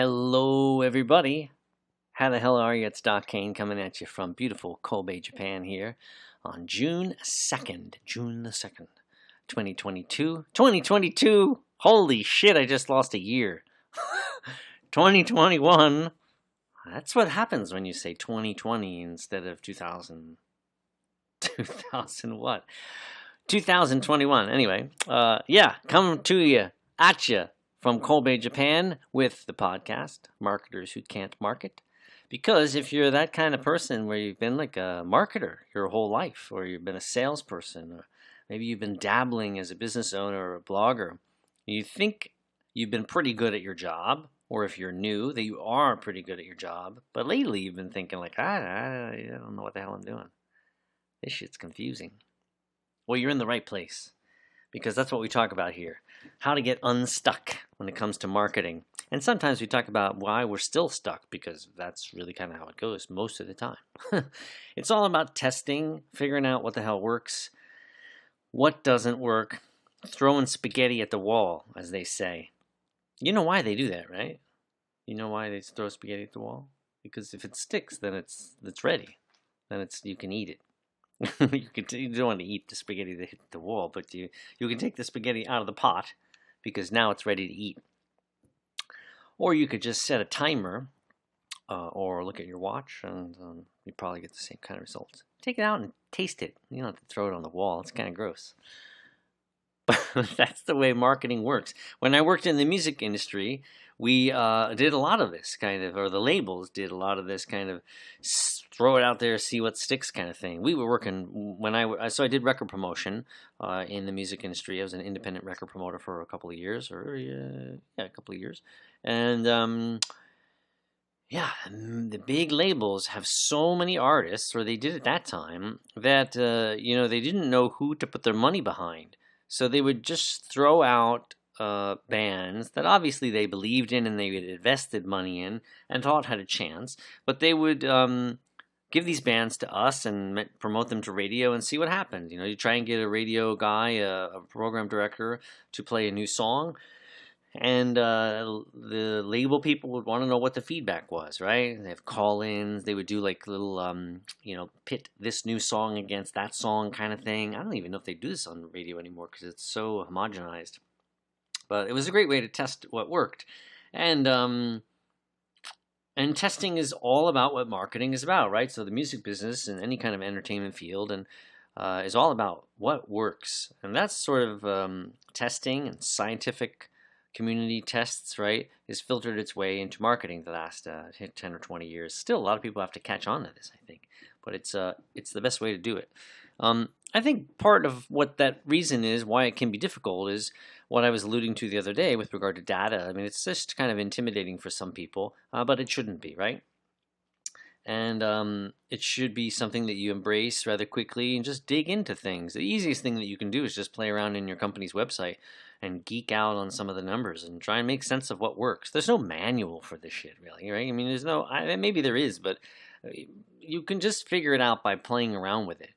Hello, everybody. How the hell are you? It's Doc Kane coming at you from beautiful Kobe, Japan here on June 2nd. June the 2nd, 2022. 2022! Holy shit, I just lost a year. 2021. That's what happens when you say 2020 instead of 2000. 2000 what? 2021. Anyway, yeah, come to you, at you from Kobe, Japan with the podcast, Marketers Who Can't Market. Because if you're that kind of person where you've been like a marketer your whole life, or you've been a salesperson, or maybe you've been dabbling as a business owner or a blogger, you think you've been pretty good at your job, or if you're new, that you are pretty good at your job, but lately you've been thinking like, I don't know what the hell I'm doing. This shit's confusing. Well, you're in the right place because that's what we talk about here. How to get unstuck when it comes to marketing. And sometimes we talk about why we're still stuck because that's really kind of how it goes most of the time. It's all about testing, figuring out what the hell works, what doesn't work, throwing spaghetti at the wall, as they say. You know why they do that, right? You know why they throw spaghetti at the wall? Because if it sticks, then it's ready. Then you can eat it. You don't want to eat the spaghetti that hit the wall, but you can take the spaghetti out of the pot because now it's ready to eat. Or you could just set a timer or look at your watch and you probably get the same kind of results. Take it out and taste it. You don't have to throw it on the wall. It's kind of gross. But that's the way marketing works. When I worked in the music industry, we did a lot of this kind of, or the labels did a lot of this kind of throw it out there, see what sticks kind of thing. We were working so I did record promotion in the music industry. I was an independent record promoter for a couple of years, a couple of years, and yeah, the big labels have so many artists, or they did at that time, that they didn't know who to put their money behind. So they would just throw out bands that obviously they believed in and they had invested money in and thought had a chance. But they would give these bands to us and promote them to radio and see what happened. You try and get a radio guy, a program director, to play a new song. And the label people would want to know what the feedback was, right? They have call-ins. They would do like little, pit this new song against that song kind of thing. I don't even know if they do this on the radio anymore because it's so homogenized. But it was a great way to test what worked. And testing is all about what marketing is about, right? So the music business and any kind of entertainment field and is all about what works. And that's sort of testing and scientific community tests, right, has filtered its way into marketing the last 10 or 20 years. Still, a lot of people have to catch on to this, I think, but it's the best way to do it. I think part of what that reason is, why it can be difficult, is what I was alluding to the other day with regard to data. I mean, it's just kind of intimidating for some people, but it shouldn't be, right? And it should be something that you embrace rather quickly and just dig into things. The easiest thing that you can do is just play around in your company's website and geek out on some of the numbers and try and make sense of what works. There's no manual for this shit, really, right? I mean, maybe there is, but you can just figure it out by playing around with it,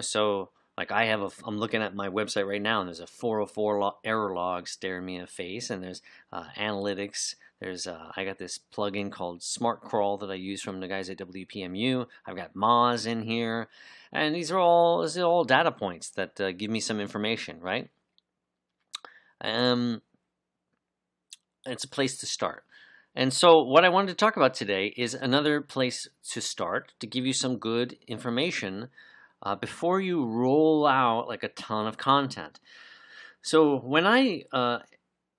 So, like, I'm looking at my website right now, and there's a 404 error log staring me in the face, and there's analytics. I got this plugin called Smart Crawl that I use from the guys at WPMU. I've got Moz in here, and these are all data points that give me some information, right? It's a place to start. And so what I wanted to talk about today is another place to start to give you some good information before you roll out like a ton of content. So when I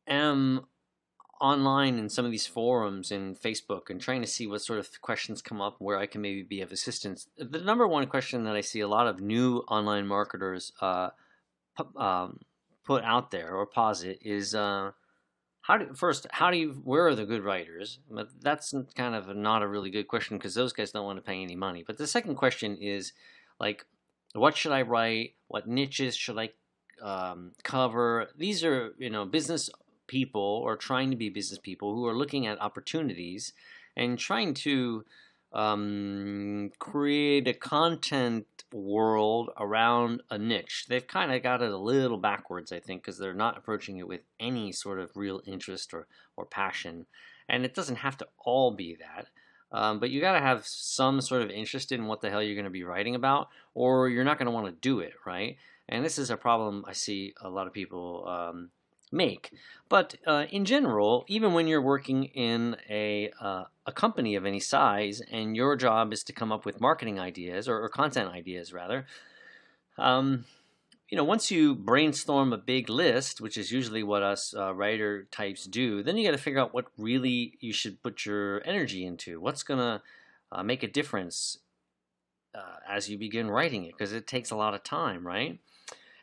am online in some of these forums in Facebook and trying to see what sort of questions come up where I can maybe be of assistance, the number one question that I see a lot of new online marketers put out there or posit is where are the good writers? But that's kind of not a really good question because those guys don't want to pay any money. But the second question is like, what should I write? What niches should I cover? These are, business people or trying to be business people who are looking at opportunities and trying to create a content world around a niche. They've kind of got it a little backwards, I think, because they're not approaching it with any sort of real interest or passion. And it doesn't have to all be that. But you got to have some sort of interest in what the hell you're going to be writing about, or you're not going to want to do it, right? And this is a problem I see a lot of people make. But in general, even when you're working in a company of any size, and your job is to come up with marketing ideas or content ideas, rather, once you brainstorm a big list, which is usually what us writer types do, then you got to figure out what really you should put your energy into. What's gonna make a difference as you begin writing it, because it takes a lot of time, right?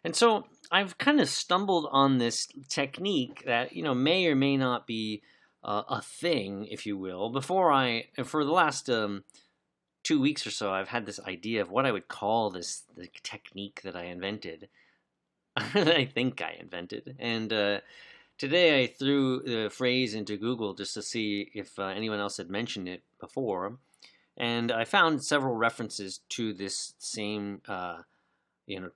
And so I've kind of stumbled on this technique that may or may not be a thing, if you will. For the last 2 weeks or so, I've had this idea of what I would call the technique that I invented. I think I invented. And today I threw the phrase into Google just to see if anyone else had mentioned it before. And I found several references to this same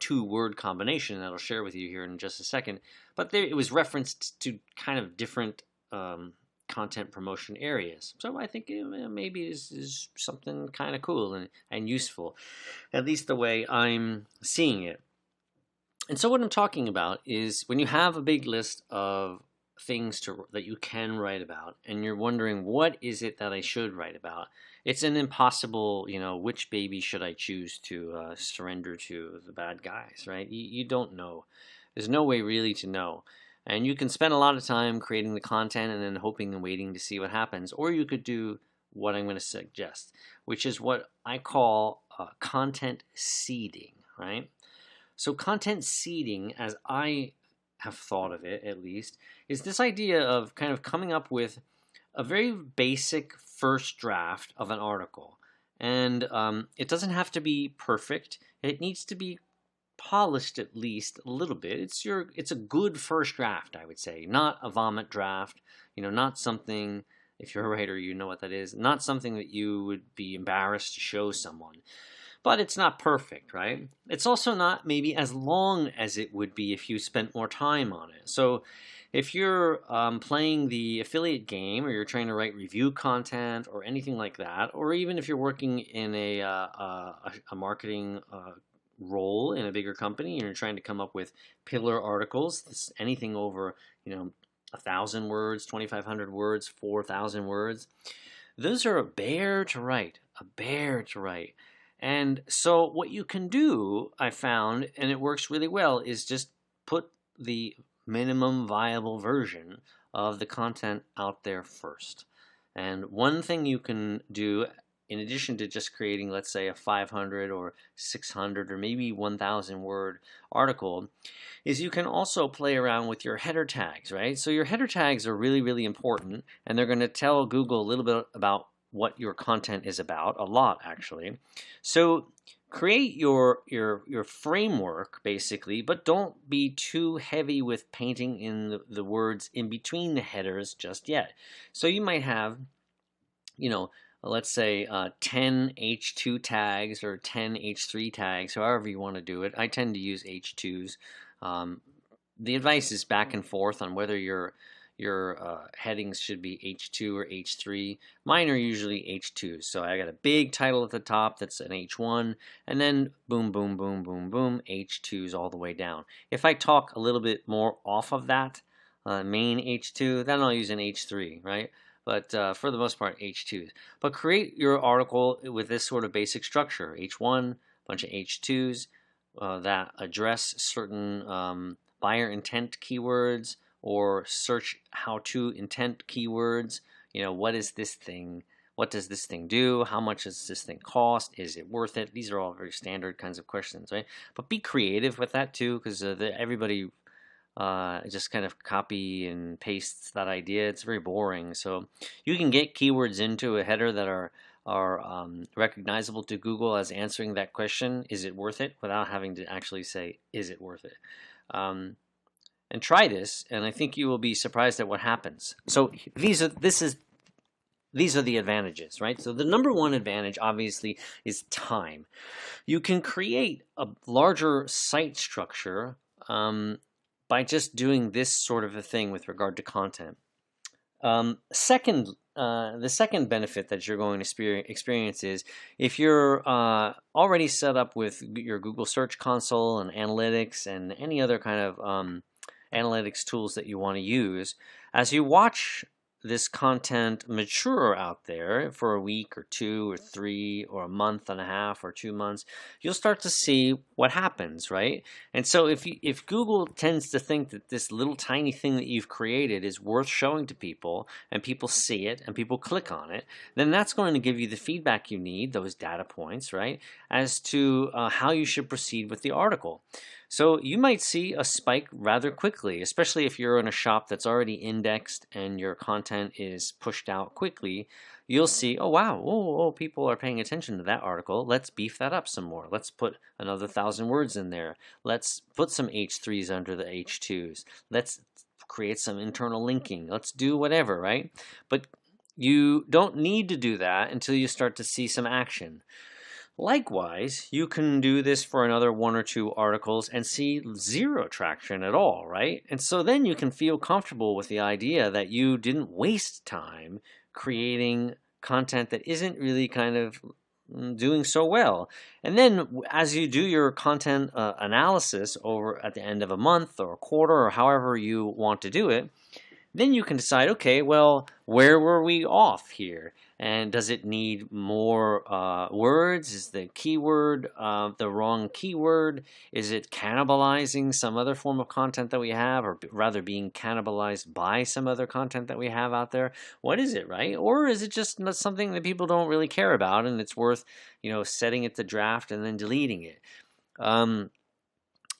two-word combination that I'll share with you here in just a second. But it was referenced to kind of different content promotion areas. So I think maybe this is something kind of cool and useful, at least the way I'm seeing it. And so what I'm talking about is when you have a big list of things that you can write about, and you're wondering, what is it that I should write about? It's an impossible, which baby should I choose to surrender to the bad guys, right? You don't know. There's no way really to know. And you can spend a lot of time creating the content and then hoping and waiting to see what happens. Or you could do what I'm going to suggest, which is what I call content seeding, right? So content seeding, as I have thought of it at least, is this idea of kind of coming up with a very basic first draft of an article. And it doesn't have to be perfect. It needs to be polished at least a little bit. It's a good first draft, I would say, not a vomit draft. Not something, if you're a writer, you know what that is. Not something that you would be embarrassed to show someone. But it's not perfect, right? It's also not maybe as long as it would be if you spent more time on it. So if you're playing the affiliate game, or you're trying to write review content or anything like that, or even if you're working in a marketing role in a bigger company and you're trying to come up with pillar articles, anything over 1,000 words, 2,500 words, 4,000 words, those are a bear to write. And so what you can do, I found, and it works really well, is just put the minimum viable version of the content out there first. And one thing you can do, in addition to just creating, let's say, a 500 or 600 or maybe 1,000 word article, is you can also play around with your header tags, right? So your header tags are really, really important, and they're going to tell Google a little bit about what your content is about, a lot actually. So create your framework basically, but don't be too heavy with painting in the words in between the headers just yet. So you might have, let's say 10 H2 tags or 10 H3 tags, however you want to do it. I tend to use H2s. The advice is back and forth on whether your headings should be H2 or H3. Mine are usually H2s. So I got a big title at the top that's an H1, and then boom, boom, boom, boom, boom, H2s all the way down. If I talk a little bit more off of that main H2, then I'll use an H3, right? But for the most part, H2s. But create your article with this sort of basic structure. H1, bunch of H2s that address certain buyer intent keywords, or search how-to intent keywords. What is this thing? What does this thing do? How much does this thing cost? Is it worth it? These are all very standard kinds of questions, right? But be creative with that too, because everybody just kind of copy and pastes that idea. It's very boring. So you can get keywords into a header that are recognizable to Google as answering that question, is it worth it, without having to actually say, is it worth it? And try this, and I think you will be surprised at what happens. So these are the advantages, right? So the number one advantage, obviously, is time. You can create a larger site structure by just doing this sort of a thing with regard to content. The second benefit that you're going to experience is if you're already set up with your Google Search Console and analytics and any other kind of analytics tools that you want to use, as you watch this content mature out there for a week or 2 or 3 or a month and a half or 2 months, you'll start to see what happens, right? And so if Google tends to think that this little tiny thing that you've created is worth showing to people, and people see it and people click on it, then that's going to give you the feedback you need, those data points, right, as to how you should proceed with the article. So you might see a spike rather quickly, especially if you're in a shop that's already indexed and your content is pushed out quickly. You'll see, oh wow, oh, people are paying attention to that article. Let's beef that up some more. Let's put another 1,000 words in there. Let's put some H3s under the H2s. Let's create some internal linking. Let's do whatever, right? But you don't need to do that until you start to see some action. Likewise, you can do this for another 1 or 2 articles and see zero traction at all, right? And so then you can feel comfortable with the idea that you didn't waste time creating content that isn't really kind of doing so well. And then as you do your content analysis over at the end of a month or a quarter or however you want to do it, then you can decide, okay, well, where were we off here? And does it need more words? Is the keyword the wrong keyword? Is it cannibalizing some other form of content that we have, or rather being cannibalized by some other content that we have out there? What is it, right? Or is it just something that people don't really care about, and it's worth, setting it to draft and then deleting it?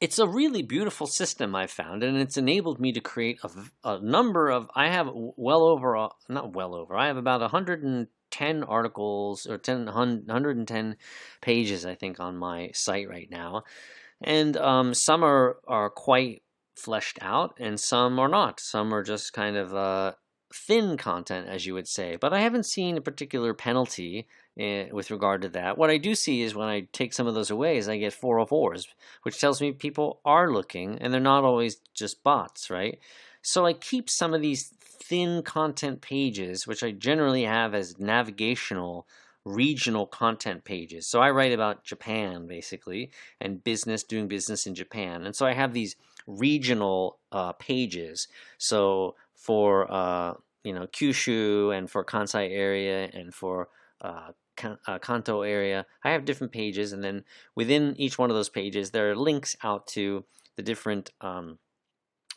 It's a really beautiful system I've found, and it's enabled me to create a number of, I have I have about 110 articles, or 110 pages, I think, on my site right now. And some are quite fleshed out, and some are not. Some are just kind of thin content, as you would say. But I haven't seen a particular penalty with regard to that. What I do see is when I take some of those away is I get 404s, which tells me people are looking, and they're not always just bots, right? So I keep some of these thin content pages, which I generally have as navigational regional content pages. So I write about Japan, basically, and doing business in Japan. And so I have these regional pages. So for Kyushu, and for Kansai area, and for Kanto area, I have different pages, and then within each one of those pages there are links out to the different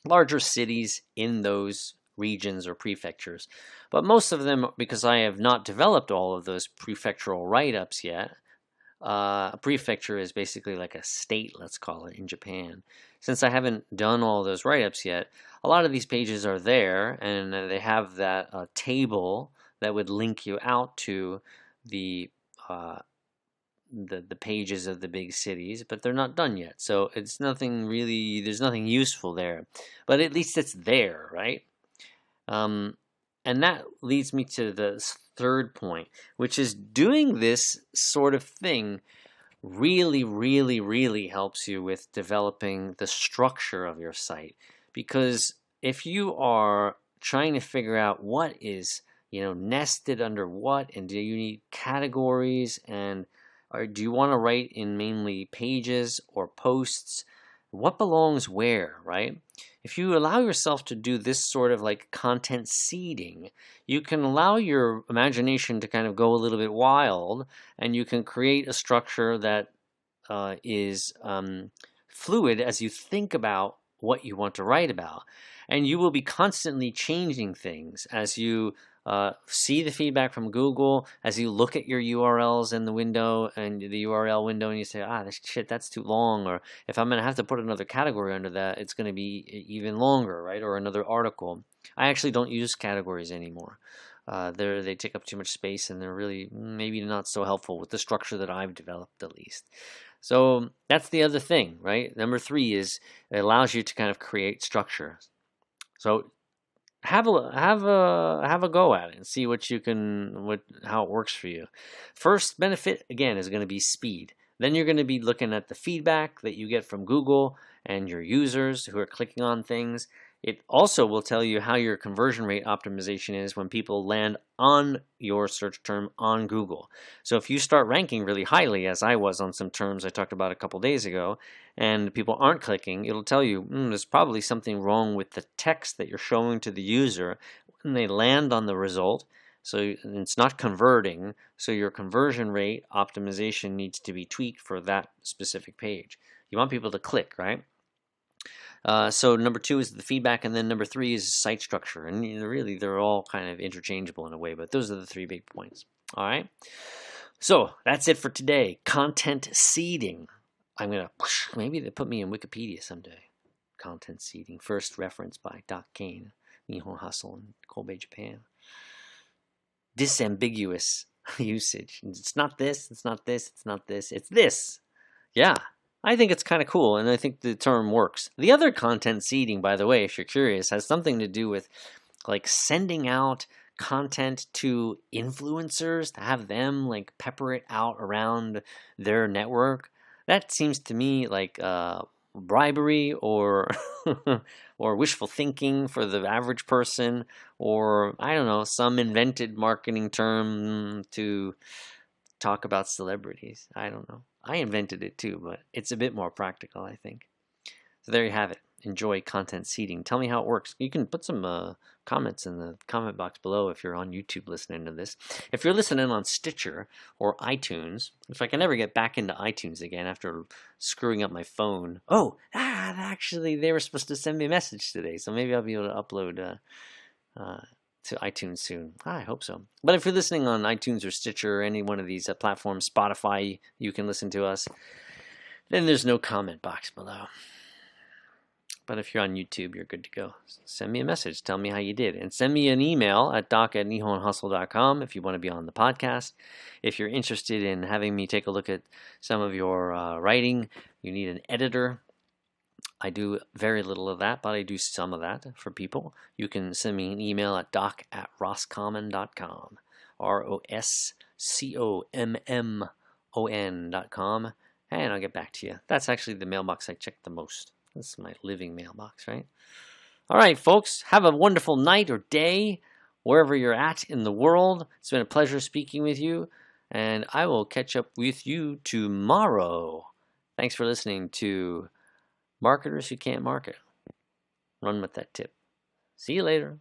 larger cities in those regions or prefectures. But most of them, because I have not developed all of those prefectural write-ups yet, a prefecture is basically like a state, let's call it, in Japan. Since I haven't done all those write-ups yet, a lot of these pages are there, and they have that table that would link you out to the pages of the big cities, but they're not done yet. So it's nothing really, there's nothing useful there. But at least it's there, right? And that leads me to the third point, which is doing this sort of thing really, really, really helps you with developing the structure of your site. Because if you are trying to figure out what is, nested under what, and do you need categories, or do you want to write in mainly pages or posts, what belongs where, right? If you allow yourself to do this sort of like content seeding, you can allow your imagination to kind of go a little bit wild, and you can create a structure that is fluid as you think about what you want to write about. And you will be constantly changing things as you see the feedback from Google, as you look at your URLs in the window, and the URL window, and you say, that's too long, or if I'm going to have to put another category under that, it's going to be even longer, right? Or another article. I actually don't use categories anymore. They take up too much space, and they're really maybe not so helpful with the structure that I've developed, at least. So that's the other thing, right? Number 3 is it allows you to kind of create structure. So have a go at it and see how it works for you. First benefit, again, is going to be speed. Then you're going to be looking at the feedback that you get from Google and your users who are clicking on things. It also will tell you how your conversion rate optimization is when people land on your search term on Google. So if you start ranking really highly, as I was on some terms I talked about a couple days ago, and people aren't clicking, it'll tell you there's probably something wrong with the text that you're showing to the user when they land on the result. So it's not converting, so your conversion rate optimization needs to be tweaked for that specific page. You want people to click, right? So number 2 is the feedback, and then number 3 is site structure. And really, they're all kind of interchangeable in a way, but those are the 3 big points. All right. So that's it for today. Content seeding. I'm going to, maybe they put me in Wikipedia someday. Content seeding. First reference by Doc Kane, Nihon Hustle in Kobe, Japan. Disambiguous usage. It's not this, it's not this, it's not this, it's this. Yeah. I think it's kind of cool, and I think the term works. The other content seeding, by the way, if you're curious, has something to do with like sending out content to influencers to have them like pepper it out around their network. That seems to me like bribery or or wishful thinking for the average person, or I don't know, some invented marketing term to talk about celebrities. I don't know. I invented it too, but it's a bit more practical, I think. So there you have it. Enjoy content seeding. Tell me how it works. You can put some comments in the comment box below if you're on YouTube listening to this. If you're listening on Stitcher or iTunes, if I can ever get back into iTunes again after screwing up my phone. Oh, actually, they were supposed to send me a message today, so maybe I'll be able to upload to iTunes soon. I hope so. But if you're listening on iTunes or Stitcher or any one of these platforms, Spotify, you can listen to us, then there's no comment box below. But if you're on YouTube, you're good to go. Send me a message. Tell me how you did. And send me an email at doc@nihonhustle.com if you want to be on the podcast. If you're interested in having me take a look at some of your writing, you need an editor. I do very little of that, but I do some of that for people. You can send me an email at doc@roscommon.com, ROSCOMMON.com, and I'll get back to you. That's actually the mailbox I check the most. This is my living mailbox, right? All right, folks, have a wonderful night or day, wherever you're at in the world. It's been a pleasure speaking with you, and I will catch up with you tomorrow. Thanks for listening to Marketers Who Can't Market. Run with that tip. See you later.